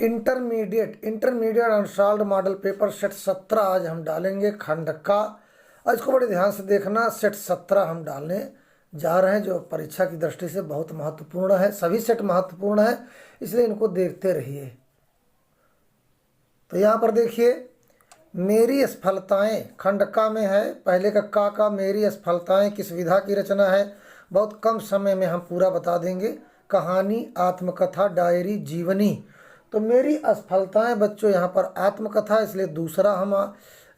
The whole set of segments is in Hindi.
Intermediate unsolved model paper set 17 आज हम डालेंगे खंड का। और इसको बड़े ध्यान से देखना, सेट 17 हम डालने जा रहे हैं जो परीक्षा की दृष्टि से बहुत महत्वपूर्ण है। सभी सेट महत्वपूर्ण है, इसलिए इनको देखते रहिए। तो यहाँ पर देखिए, मेरी असफलताएं खंड का में है। पहले का मेरी असफलताएं किस विधा की रचना है, बहुत कम समय में हम पूरा बता देंगे। कहानी, आत्मकथा, डायरी, जीवनी। तो मेरी असफलताएं बच्चों यहाँ पर आत्मकथा, इसलिए दूसरा हम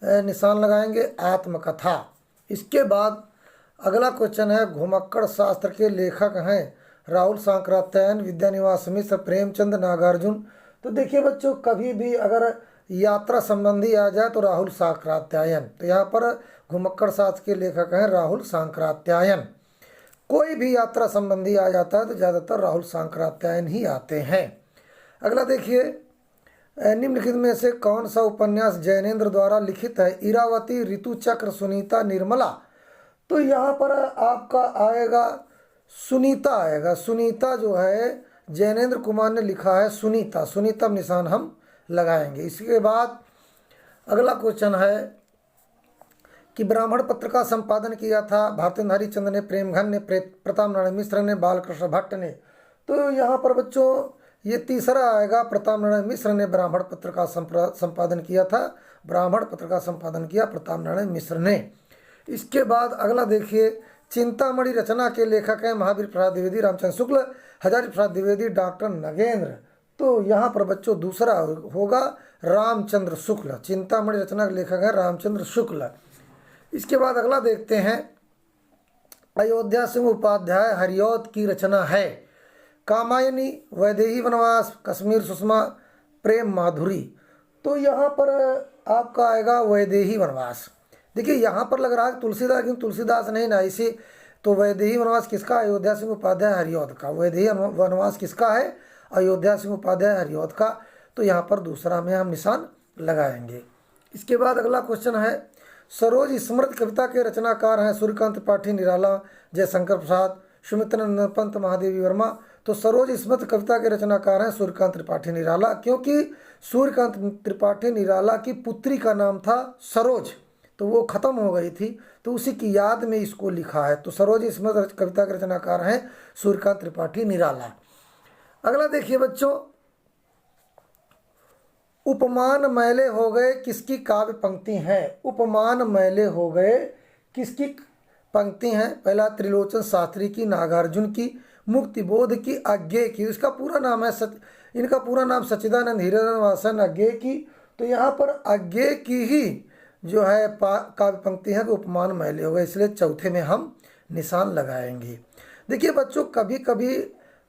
निशान लगाएंगे आत्मकथा। इसके बाद अगला क्वेश्चन है, घुमक्कड़ शास्त्र के लेखक हैं राहुल सांकृत्यायन, विद्यानिवास मिश्र, प्रेमचंद, नागार्जुन। तो देखिए बच्चों, कभी भी अगर यात्रा संबंधी आ जाए तो राहुल सांकृत्यायन। तो यहाँ पर घुमक्कड़ शास्त्र के लेखक हैं राहुल सांकृत्यायन। कोई भी यात्रा संबंधी आ जाता है तो ज़्यादातर राहुल सांकृत्यायन ही आते हैं। अगला देखिए, निम्नलिखित में से कौन सा उपन्यास जैनेन्द्र द्वारा लिखित है? इरावती, ऋतुचक्र, सुनीता, निर्मला। तो यहाँ पर आपका आएगा सुनीता आएगा। सुनीता जो है जैनेन्द्र कुमार ने लिखा है सुनीता। सुनीता निशान हम लगाएंगे। इसके बाद अगला क्वेश्चन है कि ब्राह्मण पत्र का संपादन किया था भारतेंदु हरिश्चंद्र ने, प्रेमघन ने, प्रताप नारायण मिश्र ने, बालकृष्ण भट्ट ने। तो यहाँ पर बच्चों ये तीसरा आएगा, प्रताप नारायण मिश्र ने ब्राह्मण पत्र का संपादन किया था। ब्राह्मण पत्र का संपादन किया प्रताप नारायण मिश्र ने। इसके बाद अगला देखिए, चिंतामणि रचना के लेखक हैं महावीर प्रसाद द्विवेदी, रामचंद्र शुक्ल, हजारी प्रसाद द्विवेदी, डॉक्टर नगेंद्र। तो यहाँ पर बच्चों दूसरा होगा रामचंद्र शुक्ल। चिंतामणि रचना के लेखक हैं रामचंद्र शुक्ल। इसके बाद अगला देखते हैं, अयोध्या सिंह उपाध्याय हरिऔध की रचना है कामायनी, वैदेही वनवास, कश्मीर सुषमा, प्रेम माधुरी। तो यहाँ पर आपका आएगा वैदेही वनवास। देखिए यहाँ पर लग रहा है तुलसीदास, लेकिन तुलसीदास नहीं ना, इसी तो वैदेही वनवास किसका? अयोध्या सिंह उपाध्याय हरिऔध का। वैदेही वनवास किसका है? अयोध्या सिंह उपाध्याय हरिऔध का। तो यहाँ पर दूसरा में हम निशान लगाएंगे। इसके बाद अगला क्वेश्चन है, सरोज स्मृति कविता के रचनाकार हैं सूर्यकांत त्रिपाठी निराला, जयशंकर प्रसाद, सुमित्रा पंत, महादेवी वर्मा। तो सरोज स्मृति कविता के रचनाकार हैं सूर्यकांत त्रिपाठी निराला, क्योंकि सूर्यकांत त्रिपाठी निराला की पुत्री का नाम था सरोज, तो वो खत्म हो गई थी, तो उसी की याद में इसको लिखा है। तो सरोज स्मृति कविता के रचनाकार हैं सूर्यकांत त्रिपाठी निराला। अगला देखिए बच्चों, उपमान मैले हो गए किसकी काव्य पंक्ति है? उपमान मैले हो गए किसकी पंक्ति हैं? पहला त्रिलोचन शास्त्री की, नागार्जुन की, मुक्तिबोध की, अज्ञे की। इसका पूरा नाम है इनका पूरा नाम सच्चिदानंद हिरण्यवासन अज्ञे की। तो यहाँ पर अज्ञे की ही जो है काव्य पंक्ति है, तो उपमान मैले हो गए, इसलिए चौथे में हम निशान लगाएंगे। देखिए बच्चों, कभी कभी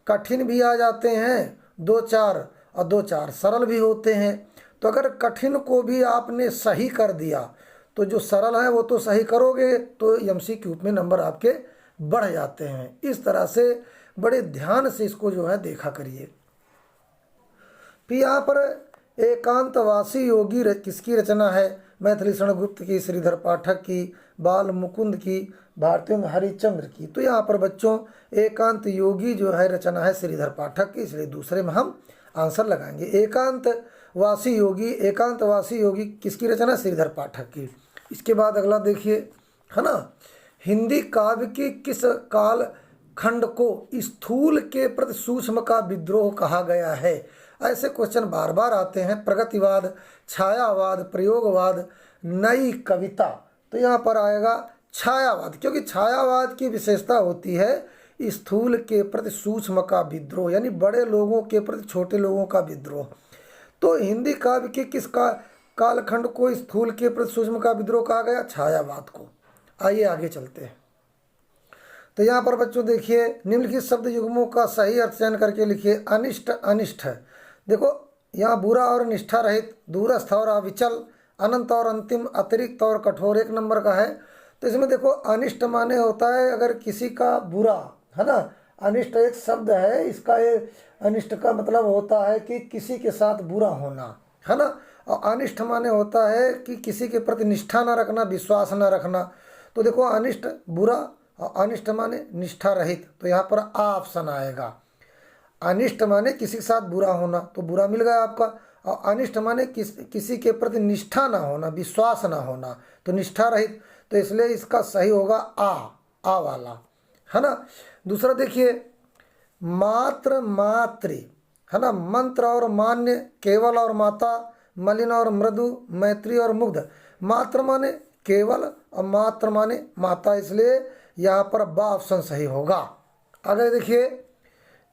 कठिन भी आ जाते हैं 2-4 और 2-4 सरल भी होते हैं। तो अगर कठिन को भी आपने सही कर दिया तो जो सरल है वो तो सही करोगे तो एमसीक्यू में नंबर आपके बढ़ जाते हैं। इस तरह से बड़े ध्यान से इसको जो है देखा करिए। फिर यहाँ पर एकांतवासी योगी किसकी रचना है? मैथिली शरण गुप्त की, श्रीधर पाठक की, बाल मुकुंद की, भारतेंदु हरिश्चंद्र की। तो यहाँ पर बच्चों एकांत योगी जो है रचना है श्रीधर पाठक की, इसलिए दूसरे में हम आंसर लगाएंगे। एकांतवासी योगी किसकी रचना? श्रीधर पाठक की। इसके बाद अगला देखिए, है ना, हिंदी काव्य की किस काल खंड को स्थूल के प्रति सूक्ष्म का विद्रोह कहा गया है? ऐसे क्वेश्चन बार बार आते हैं। प्रगतिवाद, छायावाद, प्रयोगवाद, नई कविता। तो यहाँ पर आएगा छायावाद, क्योंकि छायावाद की विशेषता होती है स्थूल के प्रति सूक्ष्म का विद्रोह, यानी बड़े लोगों के प्रति छोटे लोगों का विद्रोह। तो हिंदी काव्य के किस कालखंड को स्थूल के प्रति सूक्ष्म का विद्रोह कहा गया? छायावाद को। आइए आगे चलते हैं। तो यहाँ पर बच्चों देखिए, निम्नलिखित शब्द युग्मों का सही अर्थ चयन करके लिखिए। अनिष्ट, अनिष्ट। देखो यहाँ बुरा और निष्ठा रहित, दूरस्थ और अविचल, अनंत और अंतिम, अतिरिक्त और कठोर 1 नंबर का है। तो इसमें देखो अनिष्ट माने होता है अगर किसी का बुरा, है ना। अनिष्ट एक शब्द है, इसका ये अनिष्ट का मतलब होता है कि किसी के साथ बुरा होना, है ना। और अनिष्ट माने होता है कि किसी के प्रति निष्ठा न रखना, विश्वास न रखना। तो देखो अनिष्ट बुरा और अनिष्ट माने निष्ठा रहित, तो यहाँ पर आ ऑप्शन आएगा। अनिष्ट माने किसी के साथ बुरा होना, तो बुरा मिल गया आपका। और अनिष्ट माने किसी के प्रति निष्ठा ना होना, विश्वास ना होना, तो निष्ठा रहित, तो इसलिए इसका सही होगा आ वाला, है ना। दूसरा देखिए मात्र मातृ, है ना, मंत्र और मान्य, केवल और माता, मलिन और मृदु, मैत्री और मुग्ध। मात्र माने केवल और मात्र माने माता, इसलिए यहाँ पर बा ऑप्शन सही होगा। आगे देखिए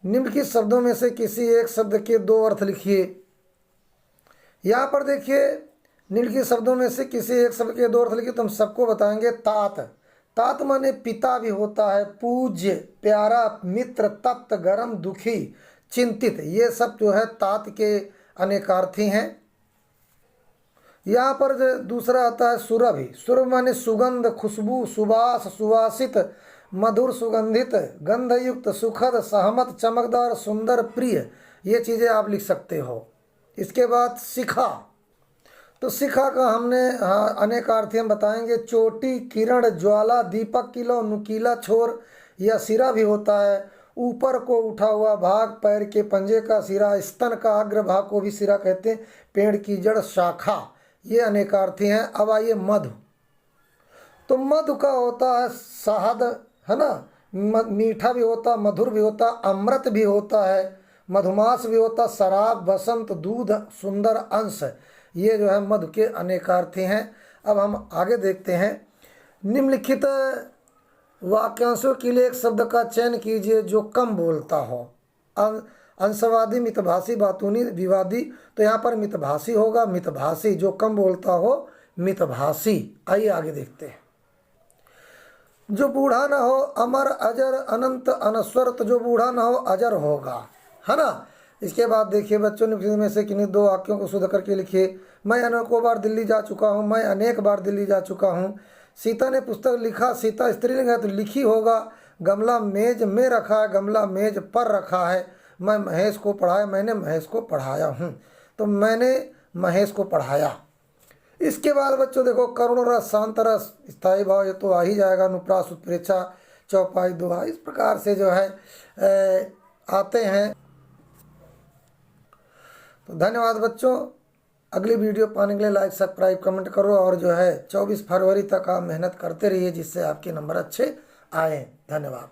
निम्नलिखित शब्दों में से किसी एक शब्द के दो अर्थ लिखिए। यहाँ पर देखिए निम्नलिखित शब्दों में से किसी एक शब्द के दो अर्थ लिखिए, तो हम सबको बताएंगे। तात, तात माने पिता भी होता है, पूज्य, प्यारा, मित्र, तप्त, गरम, दुखी, चिंतित, ये सब जो है तात के अनेकार्थी हैं। यहाँ पर जो दूसरा आता है सुरभि, सुरभ माने सुगंध, खुशबू, सुवास, सुवासित, मधुर, सुगंधित, गंधयुक्त, सुखद, सहमत, चमकदार, सुंदर, प्रिय, ये चीज़ें आप लिख सकते हो। इसके बाद शिखा, तो शिखा का हमने अनेक अर्थी हम बताएंगे। चोटी, किरण, ज्वाला, दीपक, किलो, नुकीला छोर, यह सिरा भी होता है। ऊपर को उठा हुआ भाग, पैर के पंजे का सिरा, स्तन का अग्र भाग को भी सिरा कहते हैं। पेड़ की जड़, शाखा, ये अनेकार्थी हैं। अब आइए मधु, तो मधु का होता है शहद, है ना, मीठा भी होता, मधुर भी होता, अमृत भी होता है, मधुमास भी होता, शराब, बसंत, दूध, सुंदर, अंश, ये जो है मधु के अनेकार्थी हैं। अब हम आगे देखते हैं। निम्नलिखित वाक्यांशों के लिए एक शब्द का चयन कीजिए जो कम बोलता हो। अंशवादी, मितभाषी, बातूनी, विवादी, तो यहाँ पर मितभाषी होगा। मितभाषी जो कम बोलता हो, मितभाषी। आइए आगे देखते हैं। जो बूढ़ा ना हो, अमर, अजर, अनंत, अनस्वर, तो जो बूढ़ा ना हो अजर होगा, है ना। इसके बाद देखिए बच्चों ने में से किन्हीं दो वाक्यों को शुद्ध करके लिखिए। मैं अनेकों बार दिल्ली जा चुका हूँ, मैं अनेक बार दिल्ली जा चुका हूँ। सीता ने पुस्तक लिखा, सीता स्त्रीलिंग है तो लिखी होगा। गमला मेज में रखा है, गमला मेज पर रखा है। मैं महेश को पढ़ाया, मैंने महेश को पढ़ाया हूँ, तो मैंने महेश को पढ़ाया। इसके बाद बच्चों देखो करुण रस, शांत रस, स्थायी भाव, ये तो आ ही जाएगा। अनुप्रास, उत्प्रेक्षा, चौपाई, दोहा, इस प्रकार से जो है आते हैं। तो धन्यवाद बच्चों। अगली वीडियो पाने के लिए लाइक, सब्सक्राइब, कमेंट करो और जो है 24 फरवरी तक आप मेहनत करते रहिए जिससे आपके नंबर अच्छे आए। धन्यवाद।